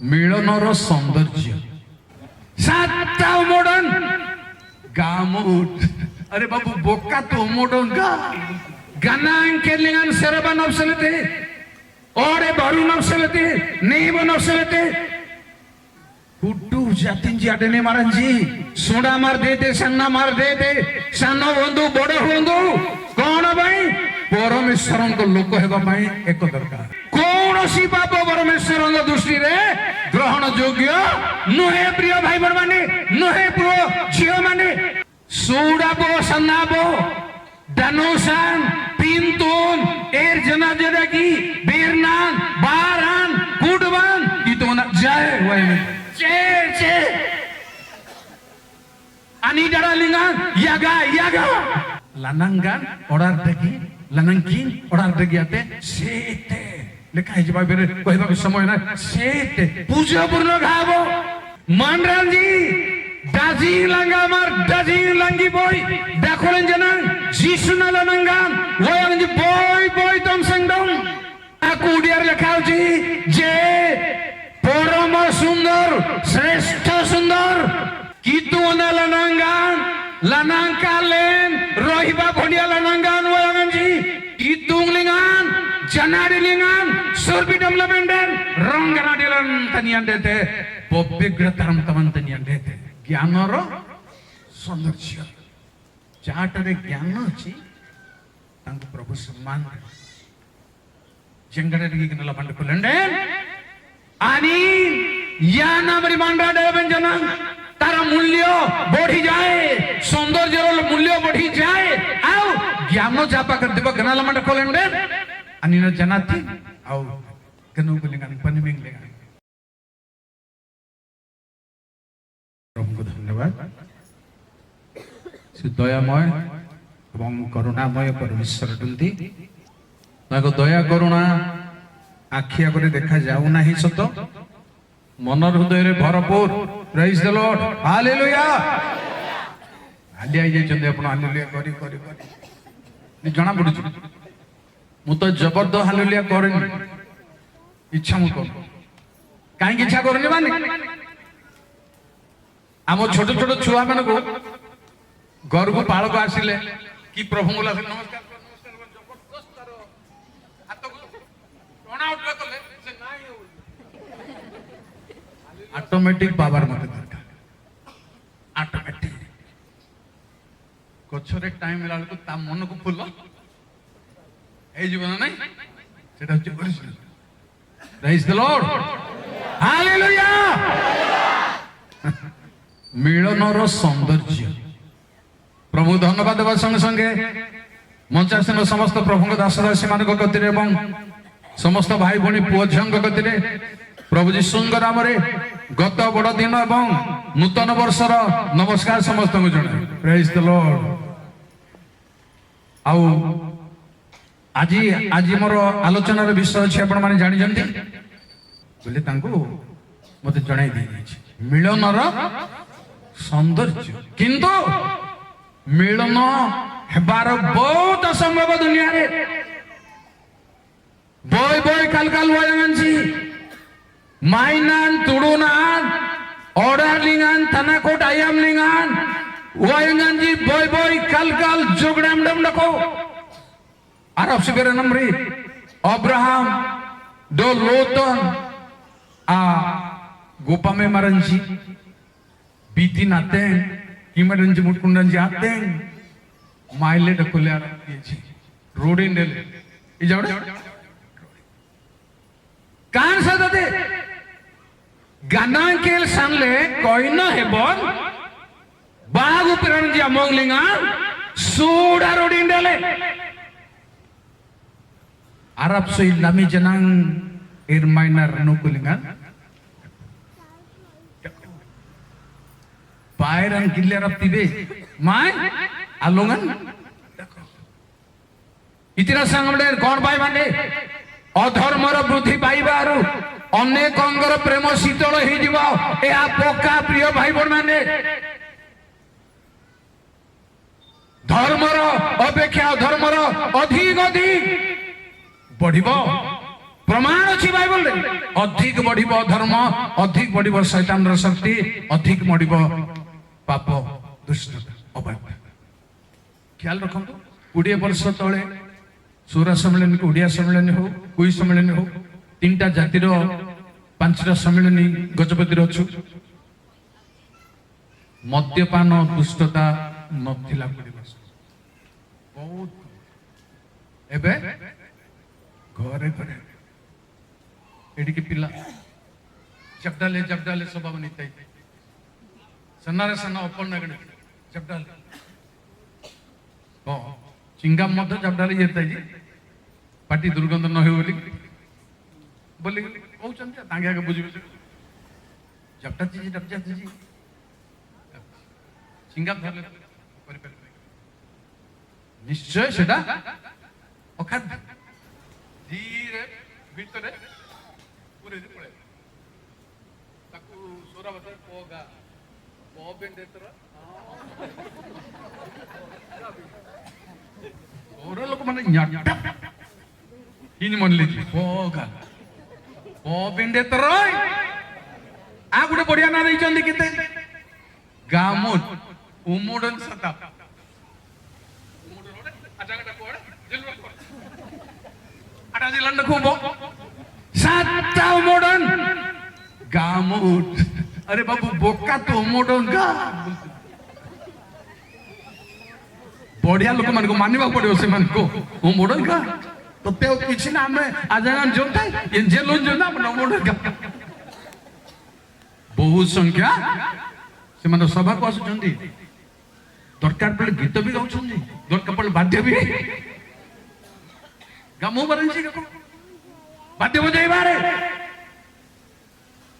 मिलनर सौंदर्य सातटा मॉडर्न गामुट अरे बाबू बोका तो मॉडर्न गाना के लिंगन सरबा नफसलते और बारू नफसलते नहीं वो नफसलते हुड्डू जातिन जी आडने मारन जी सोडा मार देते सन्ना मार देते सन्ना होंदु बड़ो होंदु कौन भाई परमेश्वर को लोक हेबा भाई एक दरकार कौन सी पाप परमेश्वर दृष्टि रे ग्रहण योग्य नुहे प्रिय भाई बड़ माने नुहे प्रिय झियो माने सोडाबो सन्नाबो दानोसान पिंतोन एर जना जरा की बेरनान बारान कुडवान itu nak jaya wai ce ani daralingan yaga lanangan order dagi lanangkin order dagi ate sete lekha है जब बेरे कहबा के समय ना सेते पूजा पूर्ण गाबो मानरान जी दाजी लंगा मार दाजी लंगी बोय देखोलेन जना जिसुना लनंगान वयन जी बोय तम संगदम आकुडियार लेखाउ जी जे परम सुंदर श्रेष्ठ सुंदर कितु ना लनंगान लनंकालेन रोहिबा भडिया लनंगान वयन जी कितुंगलिंगान जनाडिलिंगान सुरबिडम लबेंडन रंगनाडिलन तनियान देते पवित्रतरम तमन तनियान देते ज्ञानर सौंदर्य जाटरे ज्ञान अछि तांको प्रभु सम्मान जंगडरे गिनला बंड कुलंडे आनी या नामरी मांडा देवन जना तारा मूल्य बढ़ी जाए सौंदर्य मूल्य बढ़ी जाए आओ ज्ञान जापा कर देबो गनाला मंड कुलंडे आणि न जनाती आओ कनु कुलिंगान पनिमिंग लेगा प्रभु को धन्यवाद से दयामय एवं करुणामय परमेश्वर टुंदी ताको दया करुणा आखि आगरे देखा जाऊ नाही सत मन हृदय रे भरपूर प्रेज द लॉर्ड हालेलुया हालिया जे चंदे अपन हालेलुया करी करी करी जणा पडु मु तो जबरदस्त हालेलुया करनी इच्छा मु कर काहे की इच्छा करनी माने आम छोट छोट छुआ मान को घर को पालक आसिले कि प्रभु को नमस्कार नमस्कार जबरदस्त तार हाथ को टणा उठला कले से नाही ऑटोमेटिक पावर मते दरकार ऑटोमेटिक कोछरे टाइम मिला को ता मन को फुल ए जीवन नहीं सेटा होची original praise the Lord hallelujah मिलनर सौंदर्य प्रभु धन्यवाद देवा संगे संगे मंचासीन समस्त प्रभु दास दासी मान गति एवं समस्त भाई भणी पुओ झियों गति प्रभु जीशुंग नाम गत बड़ दिन एवं नूतन वर्षर नमस्कार समस्त को जणाए प्रेज द लॉर्ड आउ आज आज मोर आलोचनार विषय अच्छे आपण माने जानि जंती बोले तांको मते जणाई दी मिलनर सौंदर्य किंतु मिलन हेबार बहुत असंभव दुनिया रे बोय काल काल वयंजी माइनान तुडुनान ऑर्डर लिंगान तनाकोट आयाम लिंगान वयंजी बोय काल काल जोगडम डम डको अरब से बेरे नमरी अब्राहम दो लोतन आ गोपा में मरंजी बीती नाते किमरंजी मुटकुंडंजी आते माइले डकोले आरती रोड इंडेले इजावडे कान सदते गानांकेल सांले कोइनो हेबन बागु पिरणजी अमोंगलिंगा सोडा रोड इंडेले अरब से इलामी जनांग इरमाइनर नुकुलिंगा पायरन किल्लेर तिबे माय आलोंगन इतिरा संगमडे कोन पाई बांडे अधर्मर वृद्धि पाइबारु अनेक अंगर प्रेम शीतल हे जिवो ए आ पोका प्रिय भाई बण माने धर्मर अपेक्षा धर्मर अधिक अधिक बढ़िबो प्रमाण अच्छी बाइबल रे अधिक बढ़िबो धर्म अधिक बढ़िबो शैतान र शक्ति अधिक बढ़िबो पाप दुष्टता अभाव ख्याल रखंतु 20 वर्ष तले सूरा सम्मेलन को उड़िया सम्मेलन हो कोई सम्मेलन हो 3टा जातिर 5टा सम्मेलन गजपति रछु मद्यपान दुष्टता नथिला 20 वर्ष बहुत एबे घरे घरे एडी के पिला जबडाले स्वभाव निताई सन्नारे सन्ना ओपन नगड जबडाले ओ चिंगाम मध्य जबडाले येता जी पाटी दुर्गंध न हो बोली कहउछन तांगे के बुझिबे जबटा जी चिंगाम धरले परिपर निश्चय सेटा अखाद्य धीरे भीतरे पूरे पड़े ताकू सोरा बता पोगा पोबेंडेतर ओरा लोक माने न्याटा हिन मनले पोगा पोबेंडेतर आ गुडे बढ़िया ना रही चंदी किते गामुत उमुडन सता उमुडन आजागटा कोड जेलवा कोड आटा जिलन खूब सातटा उमुडन गामुत अरे बाबू बोका तो उमुडन गा बढ़िया लोक मन को मानिबा पड़ियो से मन को उमुडन गा तो ते किछि ना हमें आजागन जोता ये जेलोन जोना उमुडन गा बहुत संख्या से मन सभा को आसुचंदी दरकार पड़े गीत भी गाउछंदी दरकार पड़े वाद्य भी गामो बरंसी को वाद्य बजाइबारे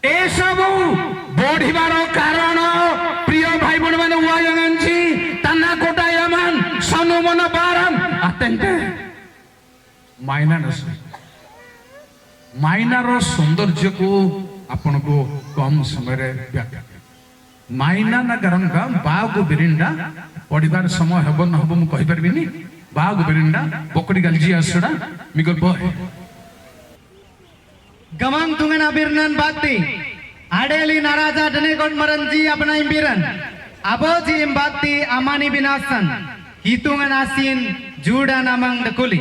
ए सब बढ़िबार कारण प्रिय भाई बण माने वायंगंची तना कोटायमान सनुमन बारम अत्यंत माइनार सौंदर्य को आपण को कम समय रे व्याख्या माइना ना कारण का बाग बिरिंडा पढ़िबार समय हब न हब मु कहि परबिनी बाग बिरिंडा पकड़ी गलजी आसड़ा मिगल बय गमन तुंगन अबिरनन बाती आडेली नाराजा डनेगोड मरंजी अपना इम्बिरन अबोजी इम्बाती अमानी बिनासन हितुंगन आसिन जुड़ा नामंग दकुली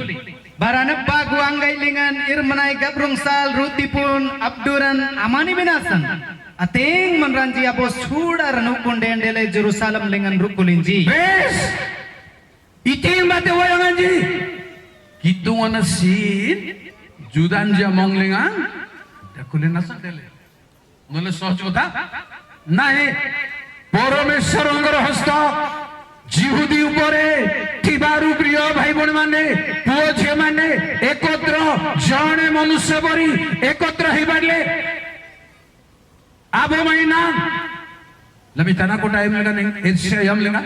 बारानप्पा गुआंgai lingan irmanai gabrung sal rutipun abduran amani binasan ateng manranji abo suda ranukun dendele Jerusalem lingan rukulinji bes iting bate wayanganji hitungan asin judanja monglingan dakulin asan dele nole सहज कथा नाही परमेश्वरंगर हस्त जिहुदी उपरे थिबारु प्रिय भाई बण माने पुओ झे माने एकत्र जणे मनुष्य बरी एकत्र हे बाडले आबो महिना लमी तना को टाइम लगा नहीं एसे यम लेगा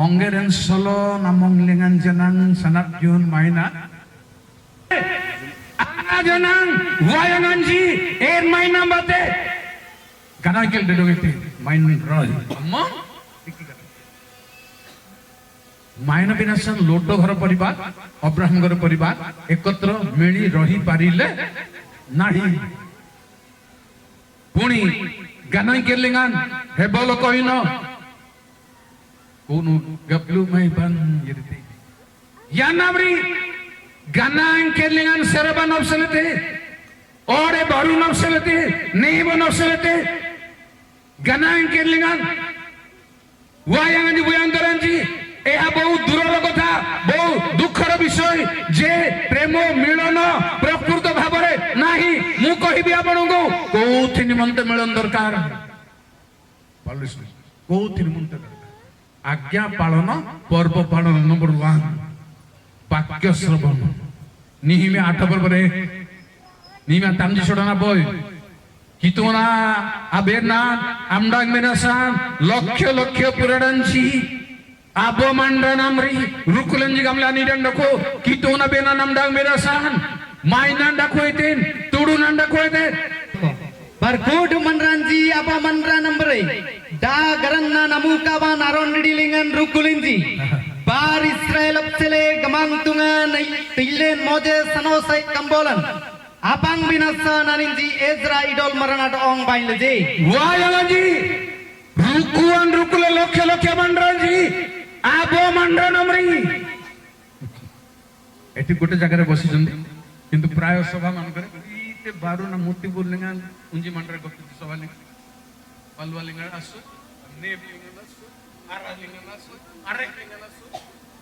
ओंगेरन सलो नामंग लेंगन जनन सनक जून महिना आना जनन वायंगन जी एर महिना बाते गाना केल दे दोगे माइन रॉय अम्मा मायन बिनासन लोटो घर परिवार अब्राहम घर परिवार एकत्र मिली रही पारिले नाही पुणी गाना केलिंगान हेबल कहिन कोनु गप्लु मै बन यरते यानाबरी गाना केलिंगान सरबा नफसलते ओरे बरु नफसलते नेब नफसलते गाना केलिंगान वायांगनि बुयांदरंजी यह बहुत दूर कथा बहुत दुखर विषय जे प्रेम मिलन प्रकृत भाव नाही मु कहि आपण को कोथि निमंते मिलन दरकार कोथि निमंते आज्ञा पालन पर्व पालन नंबर 1 वाक्य श्रवण निहिमे 8 पर्व रे निहिमे तामजी छोड़ना बोय कितोना अबेना आमडांग मेनासान लक्ष लक्ष पुराडांची आबो मंडा नामरी रुकुलंजी गमला निडंडको कितोना बेना नामडांग मेरासान माइनान दाखोयतेन तुडुनान दाखोयते पर कोड मनरांजी apa मनरा नंबरे दा गरन्ना नमुकावा नारोन निडिलिंगन रुकुलिंजी bar Israel apsele gamang tungan tilen moje sanosai kambolan apang binasan aninji Ezra idol maranat ong bain leje wah yang ji rukuan rukule lokhe lokhe mandran ji abo mandran amri এটি গোটে জায়গায় বসিଛନ୍ତି কিন্তু প্রায় সভা মানকরে ইতে Bahru না মূর্তি বললেঙ্গা উঞ্জি মান্ডরে গপ্তি সভা লিঙ্গা পালুয়া লিঙ্গা আসু নেব লিঙ্গা আসু আরা লিঙ্গা আসু আরে লিঙ্গা আসু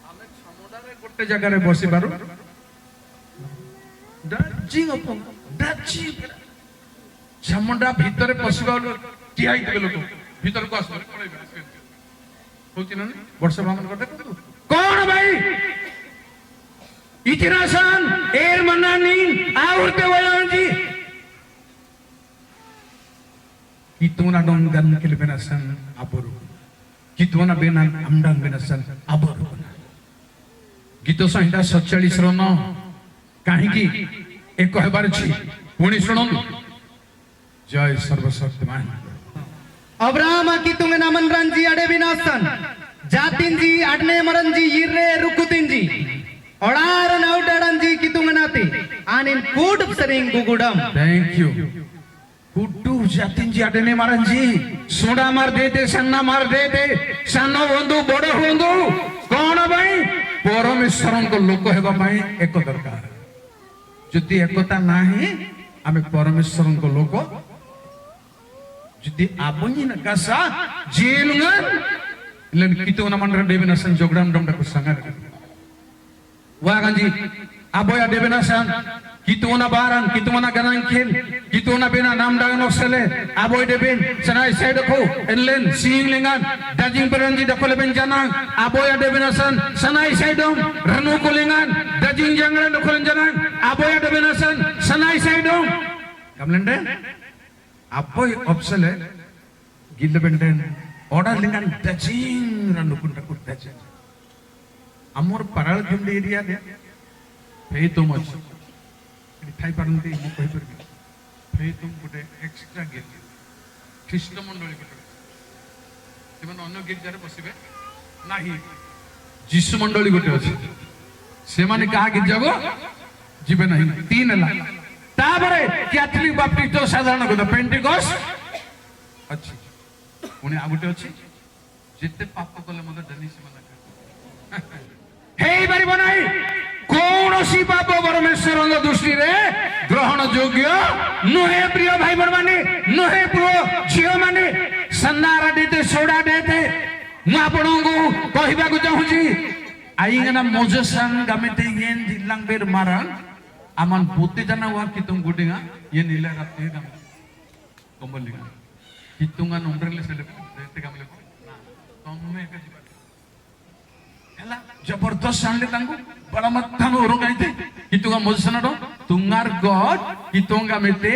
আমি সমুদারে গোটে জায়গায় বসি পারু ডাজি অপং ডাজি ঝামুন্ডা ভিতরে পশিবা টিআই দিবে লোক ভিতরକୁ আসবে পড়াইবে হচ্ছে না বর্ষা ভাঙন করতে কোন ভাই Itirasan air mananin aurte wayanji kituna dong gan kelbenasan aboru kituna benan amdan benasan aboru gito sanhita 47 ron kahinki ek hebar chi puni sunon jay sarvashaktiman Abraham kitunga naman ranji ade binasan jatinji adne maranji yirre rukutinji Oraran outdaranji kitunganati anin food sering gugudam. Thank you. Kudu jatinji adene maranji soda mar dete sanna mar dete sanna hondu bodo hondu kona bhai Parameswaran को लोक हेबा पई एक दरकार जदि एकता नाही आमे परमेश्वरन को लोक जदि आबनी न कसा जेलुंगा len kitunga mandran debenasan jogdam dom da kusangar Waganji aboya debenasan kituna baran kituna ganangkel kituna bena namdang nosele aboy deben sanai sai dekho enlen singlingan dajing peranji dakole benjana aboya debenasan sanai sai dom ranu kulingan dajing jangran dakole janang aboya debenasan sanai sai dom kamlende aboy opsele gilbenden order lingan dajing ranu kunta dajing amor paral khindi area de pay too much thai paranti mo koi parbi pay tum gote extra gate krishna mondoli gote even onno gate jare basibe nahi jissu mondoli gote achi se mane kaha gate jabo jibe nahi तीन ला ताबरे Catholic Baptist तो साधारण गोते Pentecost अच्छी उनी आ गोटे अछि जेते पाप कले मते डनिस मना हेई परिबो नाही कोनोसी पाप परमेश्वरଙ୍କ दृष्टिरे ग्रहण योग्य नुहे प्रिय भाई बहन माने नुहे प्रिय झियो माने सन्नारा देते सोडा देते मु आपणଙ୍କୁ କହିବାକୁ ଚାହୁଁଛି आइंगना मोजेसान गामेते येन दिलांग बेर मारान aman putih jana wa kitung gudinga ye nila ratte gam kombolinga hitungan umbrele sele dete gamle tomme ka jiba hela jabardast anle tangu bada matthanu orongaite hitunga mojsana do tungar god hitunga mete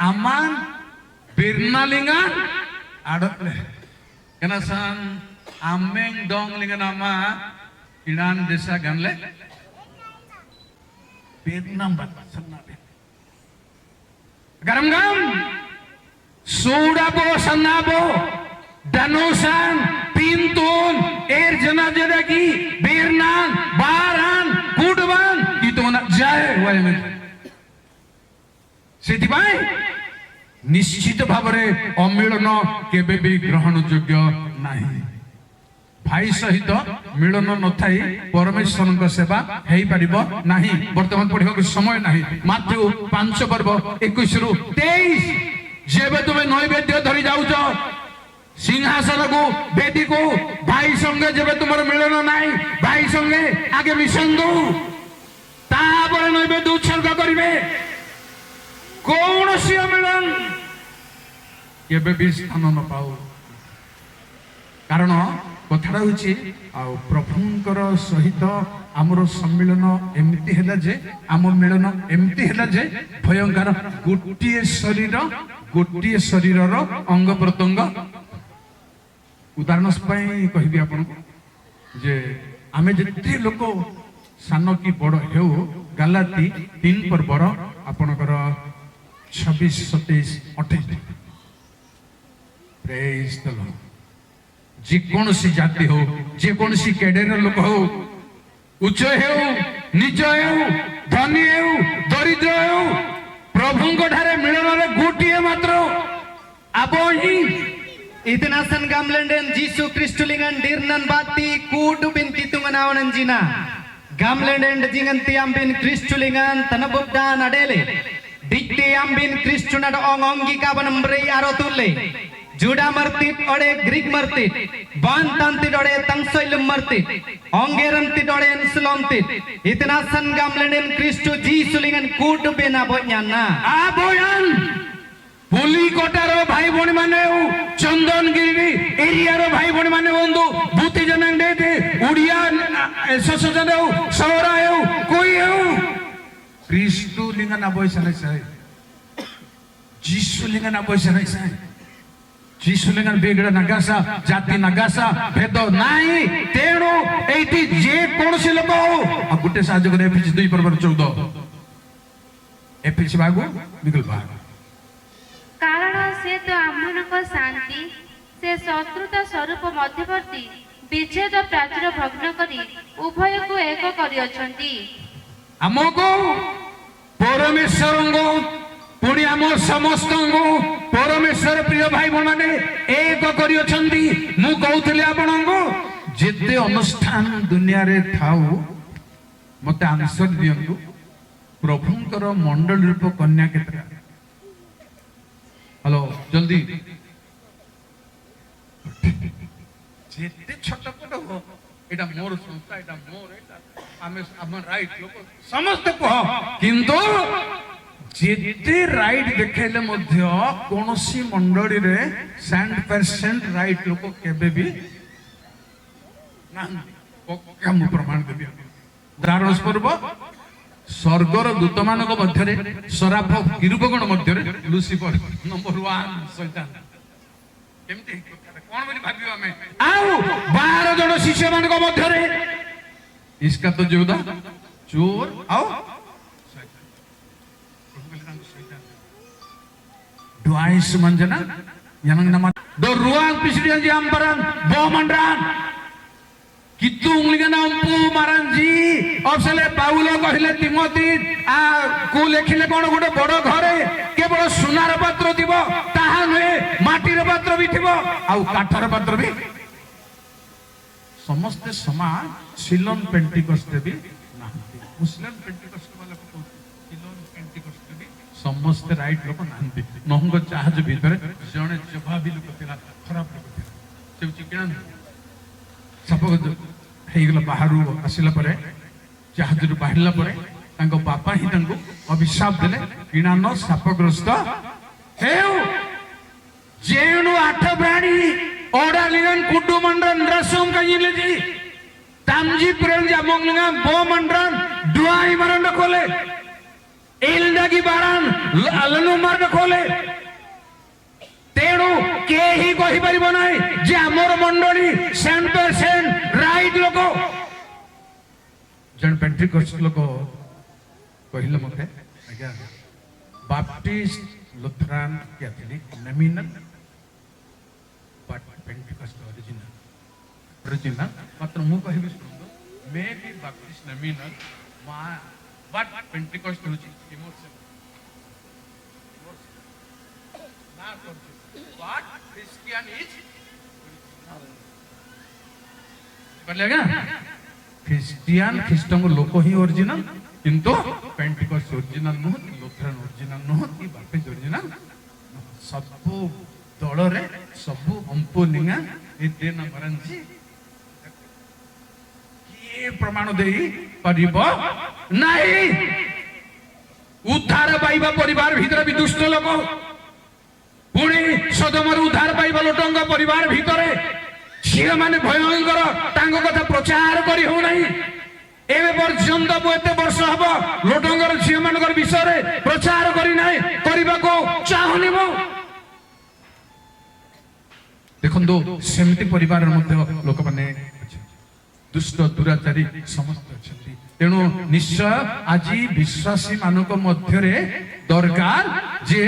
aman birnalinga adole kenasan ameng dong linga nama inan desa ganle Vietnam garam gam sudabo sanabo danusan pintun jana jadagi birnan baran kudban itu na jay wayame sethipai nishchito bhabare amilana kebe bi grahana yogya nahi भाई सहित मिलन न Thai परमेश्वर सेवा हेई परिबो नाही वर्तमान पढ़िबा समय नाही Matthew 5 पर्व 21 रु 23 जेबे तुमे नैवेद्य धरि जाउछ सिंहासन को बेदी को भाई संगे जेबे तुमर मिलन नाही भाई संगे आगे मिसंदु तापर नैवेद्य उत्सर्ग करिवे कोनोसी मिलन केबे भी स्थान न पाऊ कारण कथा प्रभुंकर सहित आमर सम्मिलन एमती है जे आम मिलन एमती है जे भयंकर गोटे शरीर अंग प्रत्यंग उदाहरण कहबी आपन जे आमे जते लोक सान की बड़ हेउ गालाती 3 पर्वर आपनकर 26 27 28 प्रेज द लॉर्ड ଯେକୌଣସି ଜାତି ହଉ, ଯେକୌଣସି କ୍ୟାଡର ଲୋକ ହଉ, ଉଚ୍ଚ ହେଉ ନିଚ ହେଉ, ଧନୀ ହେଉ ଦରିଦ୍ର ହେଉ, ପ୍ରଭୁଙ୍କ ଠାରେ ମିଳନରେ ଗୋଟିଏ ମାତ୍ର ଆବ ହିଁ Itina san gamlenden Jisu Kristulingan dirnan bati kudu bin kitungan awanan jina. Gamlenden jingan tiambin Kristulingan tanabubdan adele. Dikti ambin Kristunad ongongi kabanam brei arotulle. Juda martit ode Greek martit. Ban tantit ode tangsoilum martit. Ongerantit ode ensulomtit. Itina san gamlenden Kristu Jisulingan kudu bin aboyana. aboyan পুলিকোটার ভাই ভনী মানে চন্দনগিরি এরিয়ার ভাই ভনী মানে বন্ধু ভূতি জনাঙ্গে উড়িয়া association হেউ Saura হেউ কই হেউ খ্রিস্টু লিঙ্গ না বয়স নাই সাই যিশু লিঙ্গ না বয়স নাই সাই যিশু লিঙ্গ বেগড়া নাগাসা জাতি নাগাসা ভেদ নাই তেণু এইটি যে কোনসি লোক আর গোটে সাহায্য করে এফিসি 2:14 এফিসি ভাগ বিগল ভাগ କାରଣ ସେ ତ ଆମମାନଙ୍କ ଶାନ୍ତି ସେ ଶତ୍ରୁତା ସ୍ୱରୂପ ମଧ୍ୟବର୍ତ୍ତୀ ବିଚ୍ଛେଦ ପ୍ରାଚୀର ଭଗ୍ନ କରି ଉଭୟକୁ ଏକ କରିଅଛନ୍ତି। ଆମକୁ ପରମେଶ୍ୱରଙ୍କୁ ପୁଣି ଆମ ସମସ୍ତଙ୍କୁ ପରମେଶ୍ୱର ପ୍ରିୟ ଭାଇ ଭଉଣୀମାନେ ଏକ କରିଅଛନ୍ତି। ମୁଁ କହୁଥିଲି ଆପଣଙ୍କୁ ଯେତେ ଅନୁଷ୍ଠାନ ଦୁନିଆରେ ଥାଉ ମତେ ଆନ୍ସର ଦିଅନ୍ତୁ, ପ୍ରଭୁଙ୍କର ମଣ୍ଡଳୀ ରୂପ କନ୍ୟା କେତେଟା? হ্যালো জলদি যেতে ছোট ছোট এটা মোর সংস্থা, এটা মোর, এটা আমি আমার রাইট লোক সমস্ত কহ, কিন্তু যেতে রাইট দেখাইলে মধ্য কোনসি মণ্ডলীরে 100% রাইট লোক কেবে বি না পক্কা মু প্রমাণ দেবি। উদাহরণ স্বরূপ স্বর্গর দূতମାନଙ୍କ ମଧ୍ୟରେ ସରାଫ କିରୁବଗଣ ମଧ୍ୟରେ ଲୁସିଫର ନମ୍ବର 1 ଶୈତାନ। କେମିତି କଣ ବୋଲି ଭାବିବା ଆମେ? ଆଉ 12 ଜଣ ଶିଷ୍ୟମାନଙ୍କ ମଧ୍ୟରେ ଇସ୍କାତ ଯୁଦା ଚୋର ଆଉ ଶୈତାନ। ପ୍ରଭୁ କହିଲେ ତାଙ୍କୁ Shaitaan duais manjana yang nama do ruang pisdian jambaran bomandran कितुंग लिखना उम्पू मारंजी अबसले पाउलो कहिले तिमोथी आ को लेखिले कोन गोटे बड़ घरे केवल सुनार पात्र दिबो ताहा नुहे माटीर पात्र भी थिबो आ काठर पात्र भी समस्त समान सिलोन पेंटिकस्ट भी नांती मुस्लिम पेंटिकस्ट वाला को सिलोन पेंटिकस्ट भी समस्त राइट लोक नांती नहंग जहाज भीतर जणे जवाबी लोक थिला खराब लोक थिला से चिकना सपोज ହେଇଗଲା ବାହାରୁ ଆସିଲା ପରେ ଜାହାଜରୁ ବାହାରିଲା ପରେ ତାଙ୍କ ବାପା ହିଁ ତାଙ୍କୁ ଅଭିଶାପ ଦେଲେ କିଣାନ ସାପଗ୍ରସ୍ତ ହେଉ ଯେଣୁ 8 ପ୍ରାଣୀ ଓଡାଲିଗନ କୁଡୁମଣ୍ଡନ ରସମ କାଇଲେଜି ତାମଜି ପ୍ରେମ ଜାମଙ୍ଗଲିଙ୍ଗା ବୋମଣ୍ଡନ ଡୁଆଇ ମରଣ୍ଡ କୋଲେ ଏଲଡାଗି ବାରାନ ଲଲନୁ ମାର୍ଗ କୋଲେ ତେଣୁ କେହି କହିପାରିବ ନାହିଁ ଯେ ଆମର ମଣ୍ଡଳୀ 100% ରାଇଟ ଲୋକ। ଜଣେ ପେଣ୍ଟିକଷ୍ଟ ଲୋକ କହିଲେ ମତେ ଆଜ୍ଞା Baptist Lutheran Catholic nominal but Pentecost original ମାତ୍ର ମୁଁ କହିବି ଶୁଣନ୍ତୁ ମେ ବି ବାପ୍ଟିଷ୍ଟ ନମିନାଲ ବଟ୍ ପେଣ୍ଟିକଷ୍ଟ ହେଉଛି ଇମୋସନ What Christian is? बोलेगा क्रिश्चियन ख्रीष्टंग लोक ही ओरिजिनल किंतु Pentecost original no Lutheran original no की बाप्टिस्ट ओरिजिनल सबु दल रे सबु अंपुनिंगा ए देन मरंजी की प्रमाण देई परिबो नहीं उद्धार पाइबा परिवार भीतर भी दुष्ट लोक पुणी सदमर उद्धार पाइबा लोटंग परिवार भितरे झील माने भयंकर तांग कथा प्रचार करी हो नहीं एबे पर्यंत एते वर्ष हबो लोटंगर झील मानकर विषय रे प्रचार करी नाही करबा को चाहनी मो देखंदो सेमति परिवार मध्ये लोक माने दुष्ट दुराचारी समस्त अछंती तेणु निश्चय आज विश्वासी मानक मध्यरे दरकार जे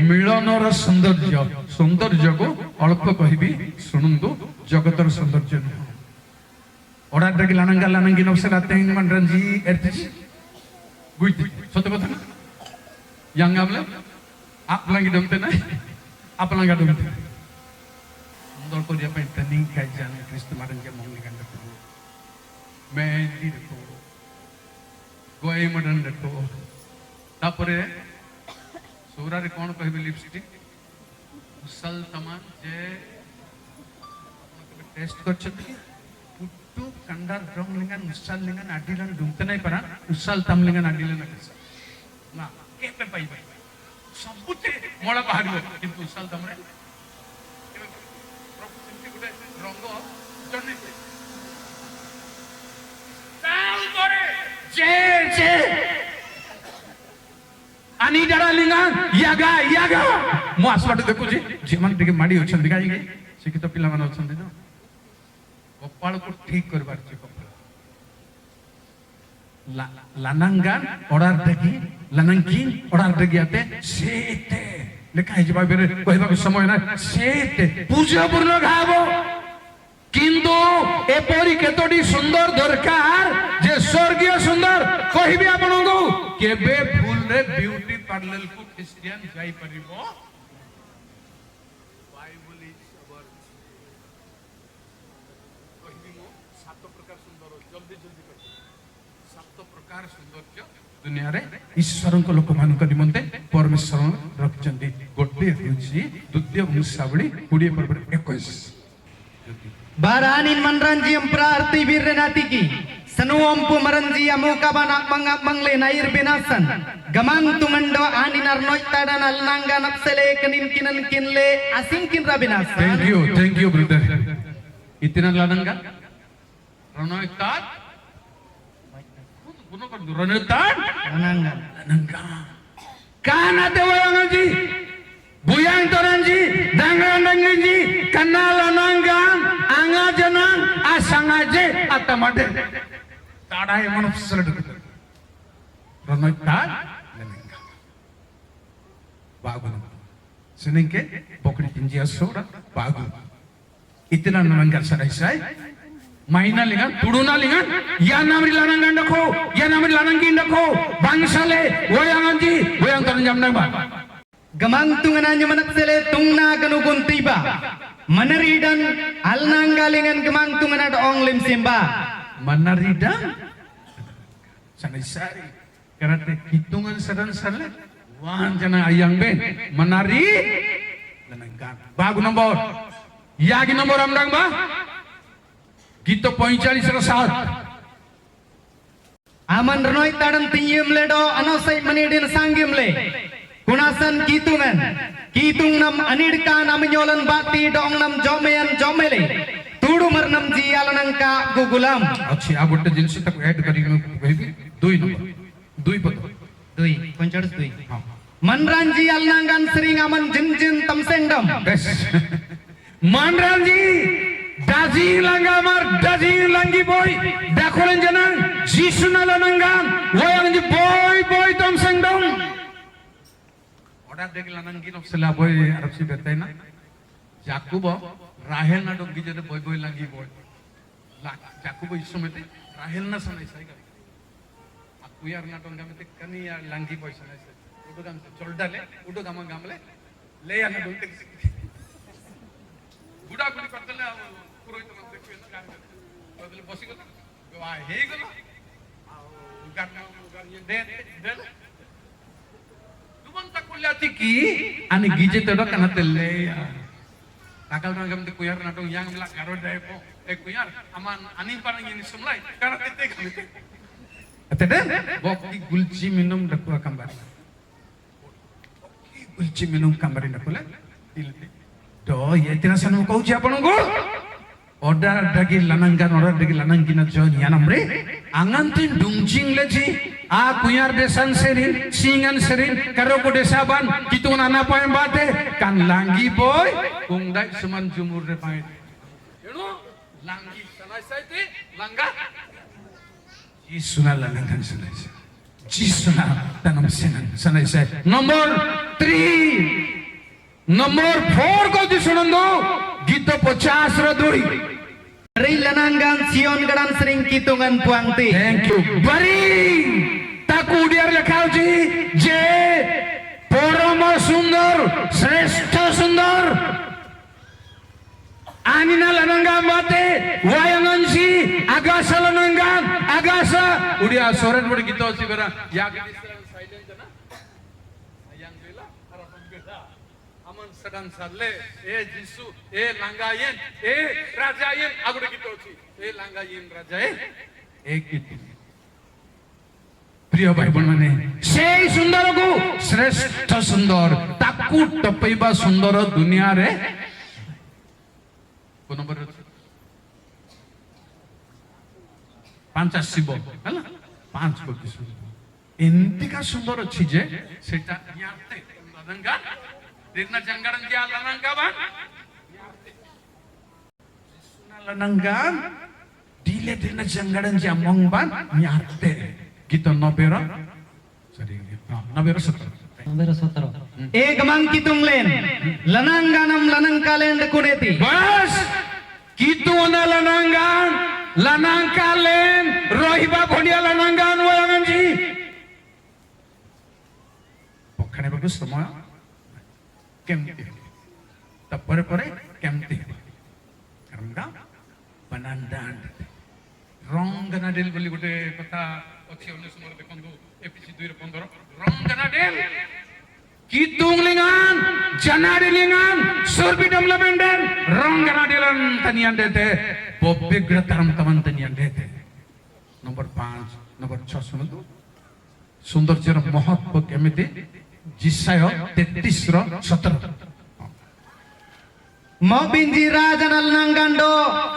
मिलनर सौंदर्य सौंदर्य को अल्प कहबी शुणु जगतर सौंदर्य ओडा डगी लानंगा लानंगी नफसला तेंग मन रंजी एर्तिस गुइति सत्य कथा ना yang amle आप लंगी डमते ना आप लंगा डमते सुंदर को dia pen training kajian Kristo maran dia mohon kan dekho mehndi देखो गोई मडन देखो तापरे सोरा रे कोन कहबे लिपस्टिक उसल तमान जे टेस्ट करछथि पुट्टू कंडार रंग लिंगन उसल लिंगन आडिलन डुमते नै परा उसल तम लिंगन आडिलन ना केपे पाई पाई सबुते मोळा बाहरियो किंतु उसल तम रे प्रभु सिंती गुटे रंग जने ताल करे जे जे ani dara lingan yaga yaga mo aswat dekhu ji jeman टिके माडी होछन दिखाई गई शिक्षित पिला मन होछन न कपाल को ठीक करबार छै कपाल लानंगान ऑर्डर देखि लानंगी ऑर्डर देखि आते सेते लेखा है जबा बेरे कहबा के समय ना सेते पूजा पूर्ण गाबो किंतु एपरी केतोडी सुंदर दरकार जे स्वर्गीय सुंदर कहबी आपनको केबे फुल रे ब्यूटी पार्लर को क्रिश्चियन जाई परिबो बाइबल इज अवर कहबी मो सात प्रकार सुंदर जल्दी जल्दी कर सात प्रकार सौंदर्य दुनिया रे ईश्वर को लोक मान को निमंते परमेश्वर रखचंदी गोटे होची द्वितीय वंशावली 20 पर्व 21 Baranin manranji emprarti birrenatiki senuam pumaranji amuka banak mangapmangle nair binasan gamang tumendo aninar noitadan alnanga napsele kenin kinan kinle asing kinra binasan thank you brother itina lananga ranoitat kuno kan ranoitat lananga kana dewayangaji buyang toranji dangandanganji kanal lanangam anga janang asangaje atamade tada emanu seled ranoitat lananga bagu senengke pokri tinji asora bagu itina lananga sadai maina lingan tuduna lingan ya namri lananga ndako ya namri lanangi ndako bangsale woyanganji woyang toran jamnang ba gamang tungananya manaksele tungna ganugun tiba manaridan alnanggalingan gamang tunganad onglim simba manaridan sanai sari karate hitungan sadan sale wan jana ayang ben manari lananggan bagu nomor yagi nomor amrang ba gito 45 ra 7 aman renoi tadan tiyem ledo anosai manidin sanggim le kunasan kitung nam anidka nam nyolan bati dong nam jomean jomele tudu marnam ji alanangka gugulam अच्छी आ गोटे जिनसे तक add करी कहबी 2 number 2 पद 2 konchar 2 manranji alnangan sering aman jin tamsengdam बस manranji dazing langga mar dazing langgi boy dakolen janang jisuna lanangan woyang ji boy tamsengdam ओडा देख लानंगी नफसला बोय अरब से बेतै ना याकूब राहेल ना डोगी जदे बोय लंगी बोय याकूब इस समय ते राहेल ना सनाई साई का आपु यार ना टंगा में ते कनी यार लंगी बोय सनाई से उडो गाम से चल डाले उडो गामले ले या ना डोलते बुडा बुडी करतले पुरोहित मन देखियो ना गाम बदले बसी गला वा हे गला आ गाम ये दे Manta kuliati ki ani gije todo kana telle ya takal nangam te kuyar na dong yang la karo dai po kuyar aman ani parang ini sumlai kara tete kamite atede bokki gulchi minum dakwa kambar bokki gulchi minum kambari nakula dilte to yetina sanu kauchi apanungu order dagi lanangi na jo yanamre angantin dungjing leji a kuyar desan serin singan serin karo ko desaban kitun ana poem bate kan langi boy kungdai suman jumur re pai eno langi sanai saite langa ji suna lanangan sanai Jisuna tanam sinan sanai se. Number 3. Number 4 ko disunando gito 50 ro duri. Ri lananggan Sion gadan sering kitungan puangti. Thank you. Bari taku udiar লেখাউছি যে পরম সুন্দর শ্রেষ্ঠ সুন্দর Anina lananggan bate wayangansi agasa lananggan agasa udia soran bodi kita si bara ya silent jana yang bela harapan beda aman sedang salle jisu langayen rajayen agude kita si langayen rajayen gitu প্রিয় ভাই বোন মানে সেই সুন্দরକୁ শ্রেষ্ঠ সুন্দর ତାକୁ ଟପେଇବା ସୁନ୍ଦର ଦୁନିଆରେ কোন নম্বর আছে 5 ଆସିବ ହେଲା 5 କୋଟି ସୁନ୍ଦର ଏମିତିକା ସୁନ୍ଦର ଅଛି ଯେ ସେଟା ୟାତେ ଲନଙ୍ଗା ଦିନା ଜଙ୍ଗଡନ ଜିଆ ଲନଙ୍ଗା ବା ସୁନା ଲନଙ୍ଗା ଦିଲେ ଦିନା ଜଙ୍ଗଡନ ଜିଆ ମଙ୍ଗବାନ ୟାତେ gito 90 ro sorry 90 ro 17 एक mang kitung len lanangganam lanangkalen dekuneti bas kituna lananggan lanangkalen rohiba bhodia lananggan wayanganji pokhane bagus semua kemti tapare pare kemti karena panandan rongganadel boli gote kotha ଅଛି ଅନ୍ୟ ସମୟରେ ଦେଖନ୍ତୁ APC 2 ର 15 ରଙ୍ଗନାଡେଲ Kitunglingan, Janadilingan, Surbi Development, Ronganadelan Tanian Dete, Bobigre Taram Taman Tanian Dete. Number 5, number 6 sunadu. Sundar Jara Mahatma Kemiti, Jisayo, 33 ro 17. Mobinji Rajan Alnangando,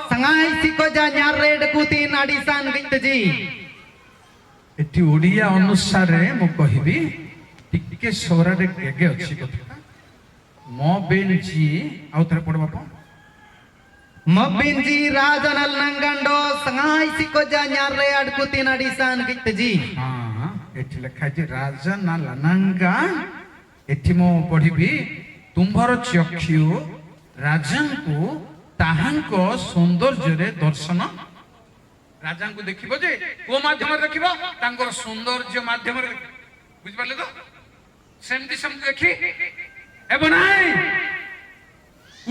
Sangai Sikoja Nyare Dekuti Nadisan Gitaji. Eti Odia Onusare Mokohibi. ଟିକେ ସୋରାରେ କେଗେ ଅଛି କଥା ମୋ ବେନଜି ଆଉ ଥରେ ପଢ ବାପା Mobinji Rajan Alnangando, Sangai Sikoja Nyare Adkuti Nadisan Gitaji. ହଁ ଏଠି ଲେଖା ଅଛି ରାଜା ନା ଲନଙ୍ଗା ଏଠି ମୁଁ ପଢିବି ତୁମ୍ଭର ଚକ୍ଷୁ ରାଜାଙ୍କୁ ତାହାଙ୍କ ସୌନ୍ଦର୍ଯ୍ୟରେ ଦର୍ଶନ ରାଜାଙ୍କୁ ଦେଖିବ ଯେ କୋଉ ମାଧ୍ୟମରେ ଦେଖିବ ତାଙ୍କର ସୌନ୍ଦର୍ଯ୍ୟ ମାଧ୍ୟମରେ ବୁଝିପାରିଲେ ତ ସେମିତି ସେମିତି ଦେଖି ହେବ ନାହିଁ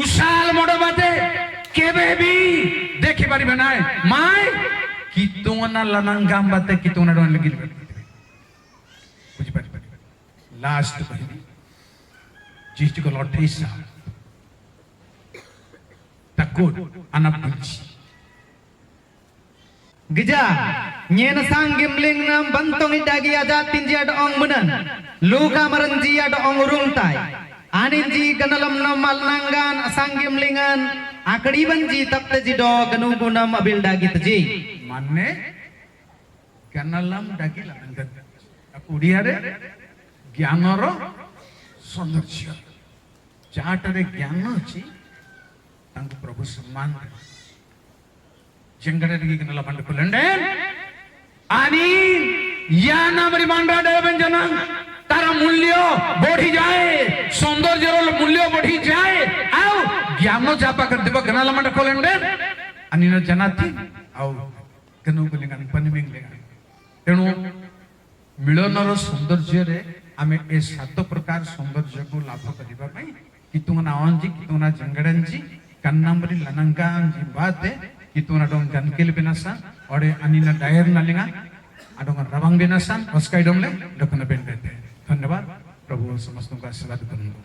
ଉଷାଲ ମୋଡ ବାଟେ କେବେ ବି ଦେଖିପାରିବେ ନାହିଁ ମାଇ କିତୁନା ଲନଙ୍ଗାମ ବାଟେ କିତୁନା ଡୋନ ଲଗିଲେ ବୁଝିପାରିବେ ଲାଷ୍ଟ କହିବି ଜିଷ୍ଟ କ 28 ସାଲ ତାକୁ ଆନାପୁଛି Gija, nyen sanggim ling nam bantong idagi aja tinji ada ong munan, luka merenji ada ong rungtai, aninji kanalam nam malnanggan sanggim lingan, akadi banji tapte jido kanu gunam abil dagi teji. Manne kanalam dagi lananggan, aku diare ଜ୍ଞାନର ସୌନ୍ଦର୍ଯ୍ୟ ଯାହାଠାରେ ଜ୍ଞାନ ଅଛି ତାଙ୍କୁ ପ୍ରଭୁ ସମ୍ମାନ जंगडे कनला मंडपलंडे आणि या नामरी मांडा देवंजन तारा मूल्य बढ़ी जाए सौंदर्यर मूल्य बढ़ी जाए आउ ज्ञान जापा कर देबो कनला मंडपलंडे आणि न जनाती आउ कनु गुलिंगन पनिमिंग लेगा तेणु मिलनर सौंदर्य रे आमे ए सात प्रकार सौंदर्य को लाभ करिबा पई कितुना आंजी कितुना जंगडंजी कन्नामरी लनंगांजी बाते Itu nadong gankel binasan, ore anina daer nalinga, adong rabang binasan, oskai domle, dokana bendete. Dhanyabad, Prabhu Samastung ka salatu kanungo.